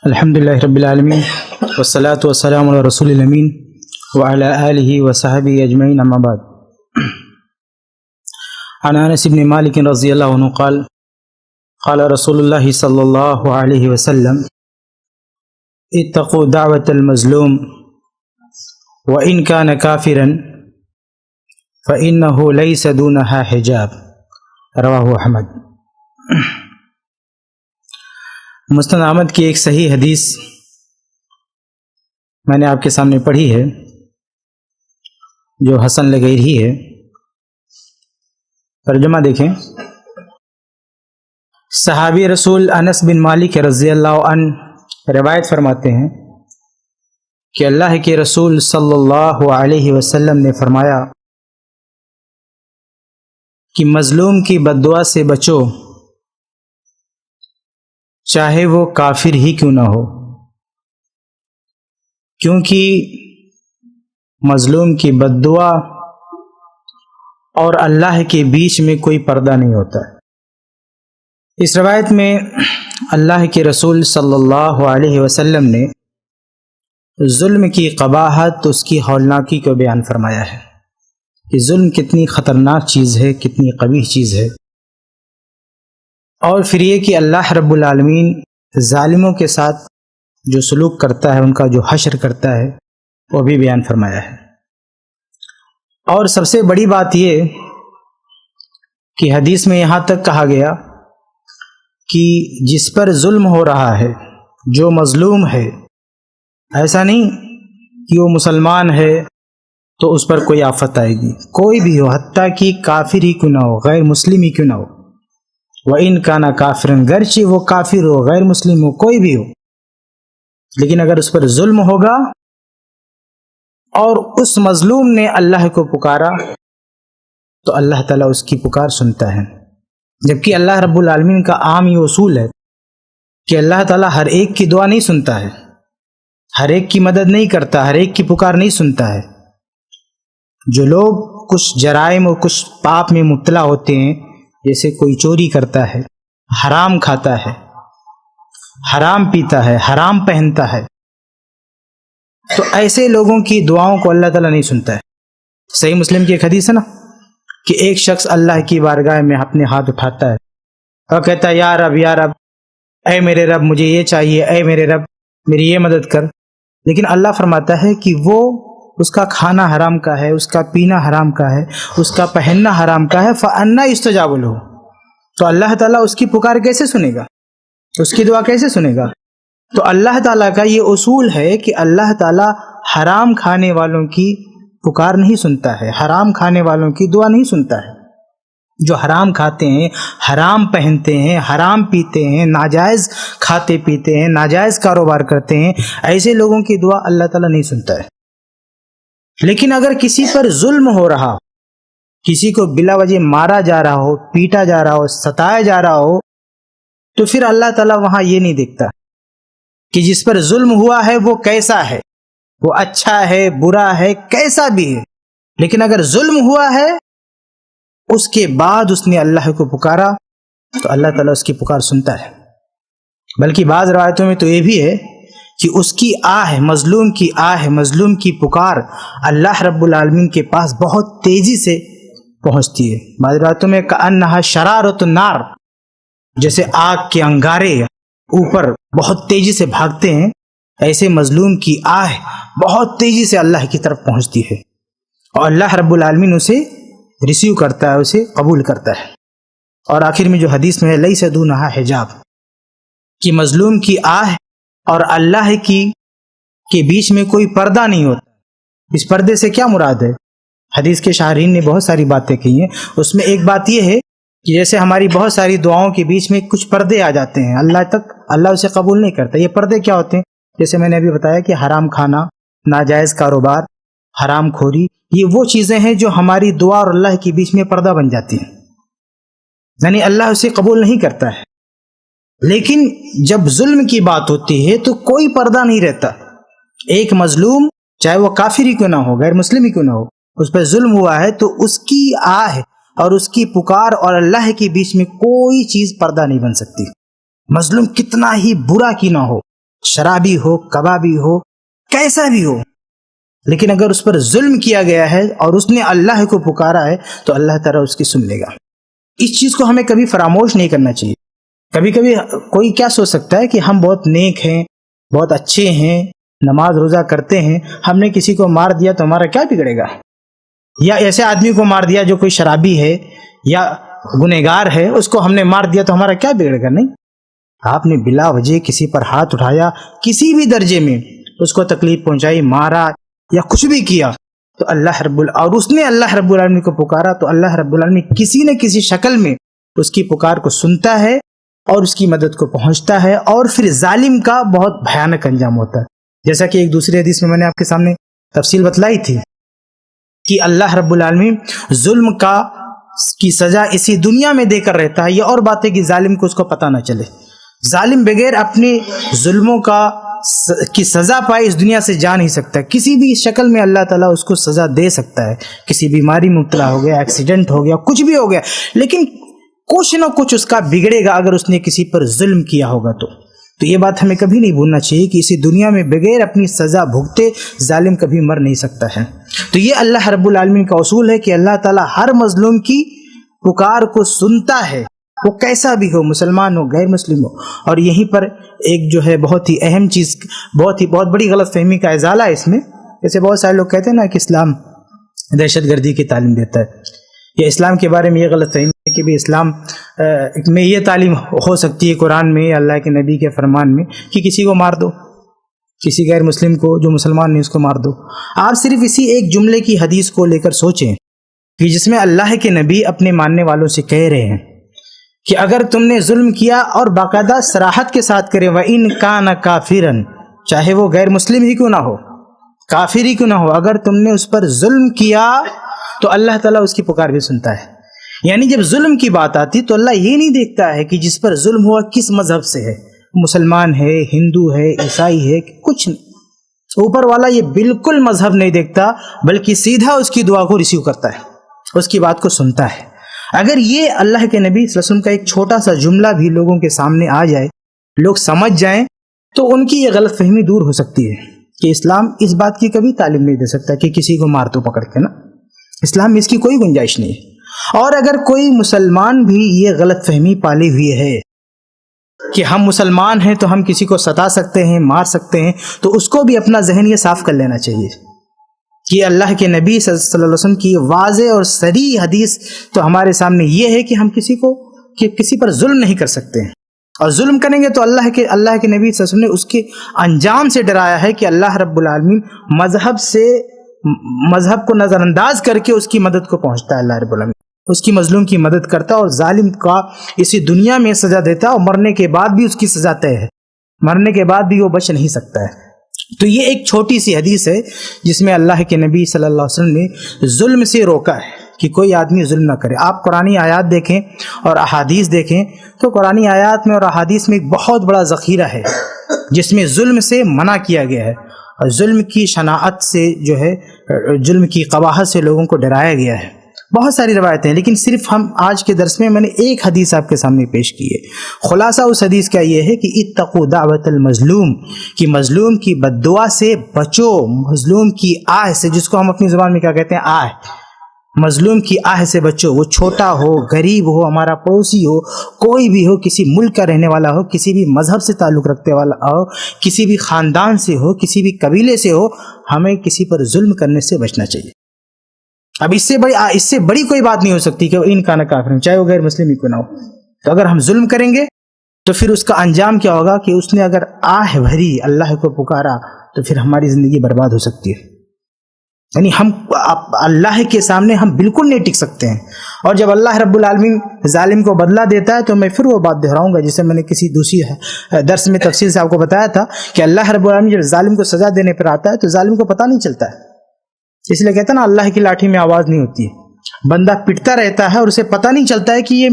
الحمدللہ رب العالمین والصلاة والسلام علی رسول الامین وعلی آلہ وصحبہ اجمعین اما بعد. عن انس بن مالک رضی اللہ عنہ قال قال رسول اللہ صلی اللہ علیہ وسلم اتقوا دعوة المظلوم وإن كان كافرا فإنه ليس دونها حجاب. رواہ احمد. مسند احمد کی ایک صحیح حدیث میں نے آپ کے سامنے پڑھی ہے جو حسن لغیری ہے. ترجمہ دیکھیں. صحابی رسول انس بن مالک رضی اللہ عنہ روایت فرماتے ہیں کہ اللہ کے رسول صلی اللہ علیہ وسلم نے فرمایا کہ مظلوم کی بددعا سے بچو چاہے وہ کافر ہی کیوں نہ ہو، کیونکہ مظلوم کی بددعا اور اللہ کے بیچ میں کوئی پردہ نہیں ہوتا. اس روایت میں اللہ کے رسول صلی اللہ علیہ وسلم نے ظلم کی قباحت، اس کی ہولناکی کو بیان فرمایا ہے کہ ظلم کتنی خطرناک چیز ہے، کتنی قبیح چیز ہے. اور پھر یہ کہ اللہ رب العالمین ظالموں کے ساتھ جو سلوک کرتا ہے، ان کا جو حشر کرتا ہے، وہ بھی بیان فرمایا ہے. اور سب سے بڑی بات یہ کہ حدیث میں یہاں تک کہا گیا کہ جس پر ظلم ہو رہا ہے، جو مظلوم ہے، ایسا نہیں کہ وہ مسلمان ہے تو اس پر کوئی آفت آئے گی. کوئی بھی ہو، حتیٰ کہ کافر ہی کیوں نہ ہو، غیر مسلم ہی کیوں نہ ہو. وَإِن كَانَ كَافِرًا، گرچہ وہ کافر ہو، غیر مسلم ہو، کوئی بھی ہو، لیکن اگر اس پر ظلم ہوگا اور اس مظلوم نے اللہ کو پکارا تو اللہ تعالیٰ اس کی پکار سنتا ہے. جبکہ اللہ رب العالمین کا عام یہ اصول ہے کہ اللہ تعالیٰ ہر ایک کی دعا نہیں سنتا ہے، ہر ایک کی مدد نہیں کرتا، ہر ایک کی پکار نہیں سنتا ہے. جو لوگ کچھ جرائم اور کچھ پاپ میں مبتلا ہوتے ہیں، جیسے کوئی چوری کرتا ہے، حرام کھاتا ہے، حرام پیتا ہے، حرام پہنتا ہے، تو ایسے لوگوں کی دعاؤں کو اللہ تعالیٰ نہیں سنتا ہے. صحیح مسلم کی ایک حدیث ہے نا کہ ایک شخص اللہ کی بارگاہ میں اپنے ہاتھ اٹھاتا ہے اور کہتا ہے یا رب یا رب، اے میرے رب مجھے یہ چاہیے، اے میرے رب میری یہ مدد کر. لیکن اللہ فرماتا ہے کہ وہ اس کا کھانا حرام کا ہے، اس کا پینا حرام کا ہے، اس کا پہننا حرام کا ہے. فَأَنَّىٰ يُسْتَجَابُ لَهُ، تو اللہ تعالیٰ اس کی پکار کیسے سنے گا، اس کی دعا کیسے سنے گا؟ تو اللہ تعالیٰ کا یہ اصول ہے کہ اللہ تعالیٰ حرام کھانے والوں کی پکار نہیں سنتا ہے، حرام کھانے والوں کی دعا نہیں سنتا ہے. جو حرام کھاتے ہیں، حرام پہنتے ہیں، حرام پیتے ہیں، ناجائز کھاتے پیتے ہیں، ناجائز کاروبار کرتے ہیں، ایسے لوگوں کی دعا اللہ تعالیٰ نہیں سنتا ہے. لیکن اگر کسی پر ظلم ہو رہا، کسی کو بلا وجہ مارا جا رہا ہو، پیٹا جا رہا ہو، ستایا جا رہا ہو، تو پھر اللہ تعالیٰ وہاں یہ نہیں دیکھتا کہ جس پر ظلم ہوا ہے وہ کیسا ہے، وہ اچھا ہے، برا ہے، کیسا بھی ہے. لیکن اگر ظلم ہوا ہے، اس کے بعد اس نے اللہ کو پکارا تو اللہ تعالیٰ اس کی پکار سنتا ہے. بلکہ بعض روایتوں میں تو یہ بھی ہے کہ اس کی آہ، مظلوم کی آہ، مظلوم کی پکار اللہ رب العالمین کے پاس بہت تیزی سے پہنچتی ہے. بعض روایتوں میں کأنہا شرارۃ النار، جیسے آگ کے انگارے اوپر بہت تیزی سے بھاگتے ہیں، ایسے مظلوم کی آہ بہت تیزی سے اللہ کی طرف پہنچتی ہے اور اللہ رب العالمین اسے ریسیو کرتا ہے، اسے قبول کرتا ہے. اور آخر میں جو حدیث میں ہے لیس دونہا حجاب، کہ مظلوم کی آہ اور اللہ کی کے بیچ میں کوئی پردہ نہیں ہوتا. اس پردے سے کیا مراد ہے؟ حدیث کے شارحین نے بہت ساری باتیں کی ہیں. اس میں ایک بات یہ ہے کہ جیسے ہماری بہت ساری دعاؤں کے بیچ میں کچھ پردے آ جاتے ہیں، اللہ اسے قبول نہیں کرتا. یہ پردے کیا ہوتے ہیں؟ جیسے میں نے ابھی بتایا کہ حرام کھانا، ناجائز کاروبار، حرام خوری، یہ وہ چیزیں ہیں جو ہماری دعا اور اللہ کے بیچ میں پردہ بن جاتی ہیں، یعنی اللہ اسے قبول نہیں کرتا ہے. لیکن جب ظلم کی بات ہوتی ہے تو کوئی پردہ نہیں رہتا. ایک مظلوم چاہے وہ کافر ہی کیوں نہ ہو، غیر مسلم ہی کیوں نہ ہو، اس پہ ظلم ہوا ہے تو اس کی آہ اور اس کی پکار اور اللہ کے بیچ میں کوئی چیز پردہ نہیں بن سکتی. مظلوم کتنا ہی برا کی نہ ہو، شرابی ہو، کبابی ہو، کیسا بھی ہو، لیکن اگر اس پر ظلم کیا گیا ہے اور اس نے اللہ کو پکارا ہے تو اللہ تعالیٰ اس کی سن لے گا۔ اس چیز کو ہمیں کبھی فراموش نہیں کرنا چاہیے۔ کبھی کبھی کوئی کیا سوچ سکتا ہے کہ ہم بہت نیک ہیں، بہت اچھے ہیں، نماز روزہ کرتے ہیں، ہم نے کسی کو مار دیا تو ہمارا کیا بگڑے گا، یا ایسے آدمی کو مار دیا جو کوئی شرابی ہے یا گنہگار ہے، اس کو ہم نے مار دیا تو ہمارا کیا بگڑے گا؟ نہیں، آپ نے بلا وجہ کسی پر ہاتھ اٹھایا، کسی بھی درجے میں اس کو تکلیف پہنچائی، مارا یا کچھ بھی کیا، تو اور اس نے اللہ رب العالمین کو پکارا تو اللہ رب العالمین کسی نہ کسی شکل میں اس کی پکار کو سنتا ہے اور اس کی مدد کو پہنچتا ہے، اور پھر ظالم کا بہت بھیانک انجام ہوتا ہے۔ جیسا کہ ایک دوسری حدیث میں نے آپ کے سامنے تفصیل بتلائی تھی کہ اللہ رب العالمین ظلم کی سزا اسی دنیا میں دے کر رہتا ہے۔ یہ اور بات ہے کہ ظالم کو اس کو پتہ نہ چلے، ظالم بغیر اپنے ظلموں کی سزا پائے اس دنیا سے جا نہیں سکتا۔ کسی بھی شکل میں اللہ تعالیٰ اس کو سزا دے سکتا ہے، کسی بیماری میں مبتلا ہو گیا، ایکسیڈنٹ ہو گیا، کچھ بھی ہو گیا، لیکن کچھ نہ کچھ اس کا بگڑے گا اگر اس نے کسی پر ظلم کیا ہوگا تو یہ بات ہمیں کبھی نہیں بھولنا چاہیے کہ اسی دنیا میں بغیر اپنی سزا بھگتے ظالم کبھی مر نہیں سکتا ہے۔ تو یہ اللہ رب العالمین کا اصول ہے کہ اللہ تعالیٰ ہر مظلوم کی پکار کو سنتا ہے، وہ کیسا بھی ہو، مسلمان ہو، غیر مسلم ہو۔ اور یہیں پر ایک جو ہے بہت ہی اہم چیز، بہت بڑی غلط فہمی کا ازالہ ہے اس میں۔ جیسے بہت سارے لوگ کہتے ہیں نا کہ اسلام دہشت گردی کی تعلیم دیتا ہے، یا اسلام کے بارے میں یہ غلط فہمی ہے کہ بھی اسلام میں یہ تعلیم ہو سکتی ہے قرآن میں، اللہ کے نبی کے فرمان میں، کہ کسی کو مار دو، کسی غیر مسلم کو جو مسلمان نہیں اس کو مار دو۔ آپ صرف اسی ایک جملے کی حدیث کو لے کر سوچیں کہ جس میں اللہ کے نبی اپنے ماننے والوں سے کہہ رہے ہیں کہ اگر تم نے ظلم کیا، اور باقاعدہ صراحت کے ساتھ کریں، وَإِن كَانَ كَافِرًا، چاہے وہ غیر مسلم ہی کیوں نہ ہو، کافر ہی کیوں نہ ہو، اگر تم نے اس پر ظلم کیا تو اللہ تعالیٰ اس کی پکار بھی سنتا ہے۔ یعنی جب ظلم کی بات آتی تو اللہ یہ نہیں دیکھتا ہے کہ جس پر ظلم ہوا کس مذہب سے ہے، مسلمان ہے، ہندو ہے، عیسائی ہے، کچھ نہیں۔ اوپر والا یہ بالکل مذہب نہیں دیکھتا، بلکہ سیدھا اس کی دعا کو ریسیو کرتا ہے، اس کی بات کو سنتا ہے۔ اگر یہ اللہ کے نبی صلی اللہ علیہ وسلم کا ایک چھوٹا سا جملہ بھی لوگوں کے سامنے آ جائے، لوگ سمجھ جائیں، تو ان کی یہ غلط فہمی دور ہو سکتی ہے کہ اسلام اس بات کی کبھی تعلیم نہیں دے سکتا کہ کسی کو مار تو پکڑ کے نا، اسلام میں اس کی کوئی گنجائش نہیں ہے۔ اور اگر کوئی مسلمان بھی یہ غلط فہمی پالی ہوئی ہے کہ ہم مسلمان ہیں تو ہم کسی کو ستا سکتے ہیں، مار سکتے ہیں، تو اس کو بھی اپنا ذہن یہ صاف کر لینا چاہیے کہ اللہ کے نبی صلی اللہ علیہ وسلم کی واضح اور صریح حدیث تو ہمارے سامنے یہ ہے کہ ہم کسی پر ظلم نہیں کر سکتے ہیں، اور ظلم کریں گے تو اللہ کے نبی صلی اللہ علیہ وسلم نے اس کے انجام سے ڈرایا ہے کہ اللہ رب العالمین مذہب کو نظر انداز کر کے اس کی مدد کو پہنچتا ہے، اللہ رب العالمین اس کی مظلوم کی مدد کرتا ہے، اور ظالم کا اسی دنیا میں سزا دیتا ہے، اور مرنے کے بعد بھی اس کی سزا طے ہے، مرنے کے بعد بھی وہ بچ نہیں سکتا ہے۔ تو یہ ایک چھوٹی سی حدیث ہے جس میں اللہ کے نبی صلی اللہ علیہ وسلم نے ظلم سے روکا ہے کہ کوئی آدمی ظلم نہ کرے۔ آپ قرآنی آیات دیکھیں اور احادیث دیکھیں تو قرآنی آیات میں اور احادیث میں ایک بہت بڑا ذخیرہ ہے جس میں ظلم سے منع کیا گیا ہے، اور ظلم کی شناعت سے جو ہے، ظلم کی قباحت سے لوگوں کو ڈرایا گیا ہے۔ بہت ساری روایتیں ہیں، لیکن صرف ہم آج کے درس میں نے ایک حدیث آپ کے سامنے پیش کی ہے۔ خلاصہ اس حدیث کا یہ ہے کہ اتقوا دعوت المظلوم، کہ مظلوم کی بد دعا سے بچو، مظلوم کی آہ سے، جس کو ہم اپنی زبان میں کیا کہتے ہیں، آہ، مظلوم کی آہ سے بچو، وہ چھوٹا ہو، غریب ہو، ہمارا پڑوسی ہو، کوئی بھی ہو، کسی ملک کا رہنے والا ہو، کسی بھی مذہب سے تعلق رکھنے والا ہو، کسی بھی خاندان سے ہو، کسی بھی قبیلے سے ہو، ہمیں کسی پر ظلم کرنے سے بچنا چاہیے۔ اب اس سے بڑی کوئی بات نہیں ہو سکتی کہ وہ ان کا نہ کافر، چاہے وہ غیر مسلم ہی کیوں نہ ہو۔ تو اگر ہم ظلم کریں گے تو پھر اس کا انجام کیا ہوگا کہ اس نے اگر آہ بھری، اللہ کو پکارا، تو پھر ہماری زندگی برباد ہو سکتی ہے۔ یعنی ہم اللہ کے سامنے ہم بالکل نہیں ٹک سکتے ہیں۔ اور جب اللہ رب العالمین ظالم کو بدلہ دیتا ہے تو میں پھر وہ بات دہراؤں گا جسے میں نے کسی دوسری درس میں تفصیل سے آپ کو بتایا تھا کہ اللہ رب العالمین جب ظالم کو سزا دینے پر آتا ہے تو ظالم کو پتہ نہیں چلتا ہے، اس لیے کہتا ہے نا اللہ کی لاٹھی میں آواز نہیں ہوتی ہے، بندہ پٹتا رہتا ہے اور اسے پتہ نہیں چلتا ہے کہ یہ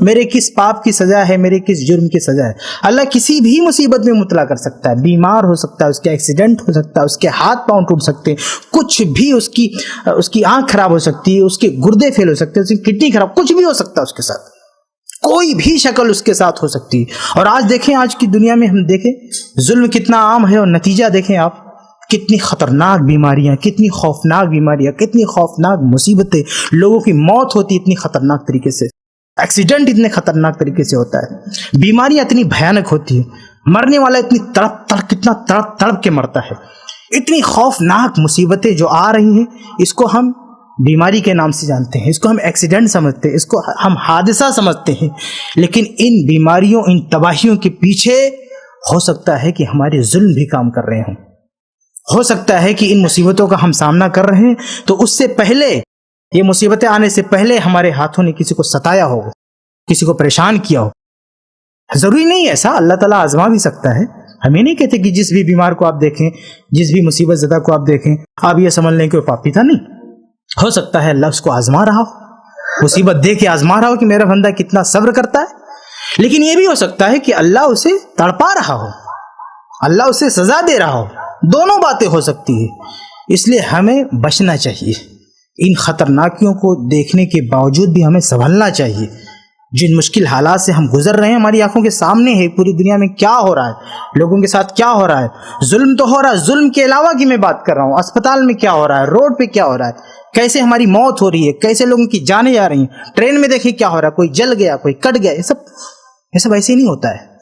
میرے کس پاپ کی سزا ہے، میرے کس جرم کی سزا ہے۔ اللہ کسی بھی مصیبت میں مبتلا کر سکتا ہے، بیمار ہو سکتا ہے، اس کے ایکسیڈنٹ ہو سکتا ہے، اس کے ہاتھ پاؤں ٹوٹ سکتے ہیں، کچھ بھی، اس کی آنکھ خراب ہو سکتی ہے، اس کے گردے فیل ہو سکتے ہیں، اس کی کڈنی خراب، کچھ بھی ہو سکتا ہے اس کے ساتھ، کوئی بھی شکل اس کے ساتھ ہو سکتی ہے۔ اور آج دیکھیں، آج کی دنیا میں ہم دیکھیں ظلم کتنا عام ہے، اور نتیجہ دیکھیں آپ، کتنی خطرناک بیماریاں، کتنی خوفناک بیماریاں، کتنی خوفناک مصیبتیں، لوگوں کی موت ہوتی اتنی خطرناک طریقے سے، ایکسیڈنٹ اتنے خطرناک طریقے سے ہوتا ہے، بیماریاں اتنی بھیانک ہوتی ہیں، مرنے والا اتنی کتنا تڑپ کے مرتا ہے، اتنی خوفناک مصیبتیں جو آ رہی ہیں، اس کو ہم بیماری کے نام سے جانتے ہیں، اس کو ہم ایکسیڈنٹ سمجھتے ہیں، اس کو ہم حادثہ سمجھتے ہیں، لیکن ان بیماریوں، ان تباہیوں کے پیچھے ہو سکتا ہے کہ ہمارے ظلم بھی کام کر رہے ہوں، ہو سکتا ہے کہ ان مصیبتوں کا ہم سامنا کر رہے ہیں تو اس سے پہلے، یہ مصیبتیں آنے سے پہلے ہمارے ہاتھوں نے کسی کو ستایا ہو، کسی کو پریشان کیا ہو۔ ضروری نہیں ایسا، اللہ تعالیٰ آزما بھی سکتا ہے۔ ہم یہ نہیں کہتے کہ جس بھی بیمار کو آپ دیکھیں، جس بھی مصیبت زدہ کو آپ دیکھیں، آپ یہ سمجھ لیں کہ وہ پاپی تھا، نہیں، ہو سکتا ہے اللہ اس کو آزما رہا ہو، مصیبت دے کے آزما رہا ہو کہ میرا بندہ کتنا صبر کرتا ہے، لیکن یہ بھی ہو سکتا ہے کہ اللہ اسے تڑپا رہا ہو، اللہ اسے سزا دے رہا ہو، دونوں باتیں ہو سکتی ہیں۔ اس لیے ہمیں بچنا چاہیے، ان خطرناکیوں کو دیکھنے کے باوجود بھی ہمیں سنبھلنا چاہیے۔ جن مشکل حالات سے ہم گزر رہے ہیں ہماری آنکھوں کے سامنے ہے، پوری دنیا میں کیا ہو رہا ہے، لوگوں کے ساتھ کیا ہو رہا ہے، ظلم تو ہو رہا ہے، ظلم کے علاوہ کی میں بات کر رہا ہوں، اسپتال میں کیا ہو رہا ہے، روڈ پہ کیا ہو رہا ہے، کیسے ہماری موت ہو رہی ہے، کیسے لوگوں کی جانیں جا رہی ہیں، ٹرین میں دیکھیں کیا ہو رہا ہے، کوئی جل گیا، کوئی کٹ گیا، یہ سب ایسے نہیں ہوتا ہے۔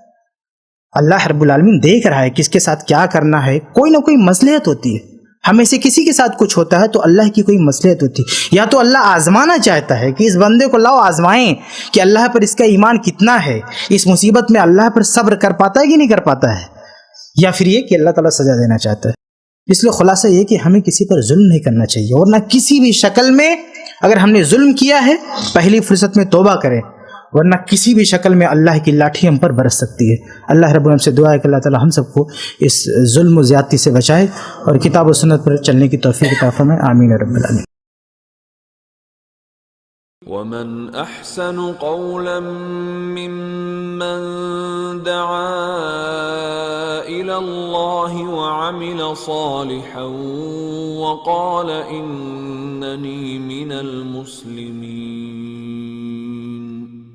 اللہ رب العالمین دیکھ رہا ہے کس کے ساتھ کیا کرنا ہے، کوئی نہ کوئی مصلحت ہوتی ہے، ہمیں سے کسی کے ساتھ کچھ ہوتا ہے تو اللہ کی کوئی مصلحت ہوتی ہے، یا تو اللہ آزمانا چاہتا ہے کہ اس بندے کو لاؤ آزمائیں کہ اللہ پر اس کا ایمان کتنا ہے، اس مصیبت میں اللہ پر صبر کر پاتا ہے کہ نہیں کر پاتا ہے، یا پھر یہ کہ اللہ تعالیٰ سزا دینا چاہتا ہے۔ اس لیے خلاصہ یہ کہ ہمیں کسی پر ظلم نہیں کرنا چاہیے، اور نہ کسی بھی شکل میں، اگر ہم نے ظلم کیا ہے پہلی فرصت میں توبہ کریں، ورنہ کسی بھی شکل میں اللہ کی لاٹھی ہم پر برس سکتی ہے۔ اللہ رب العالمین سے دعا ہے کہ اللہ تعالی ہم سب کو اس ظلم و زیادتی سے بچائے اور کتاب و سنت پر چلنے کی توفیق عطا فرمائے، آمین رب العالمین۔ ومن احسن قولا ممن دعا الى الله وعمل صالحا وقال انني من المسلمين۔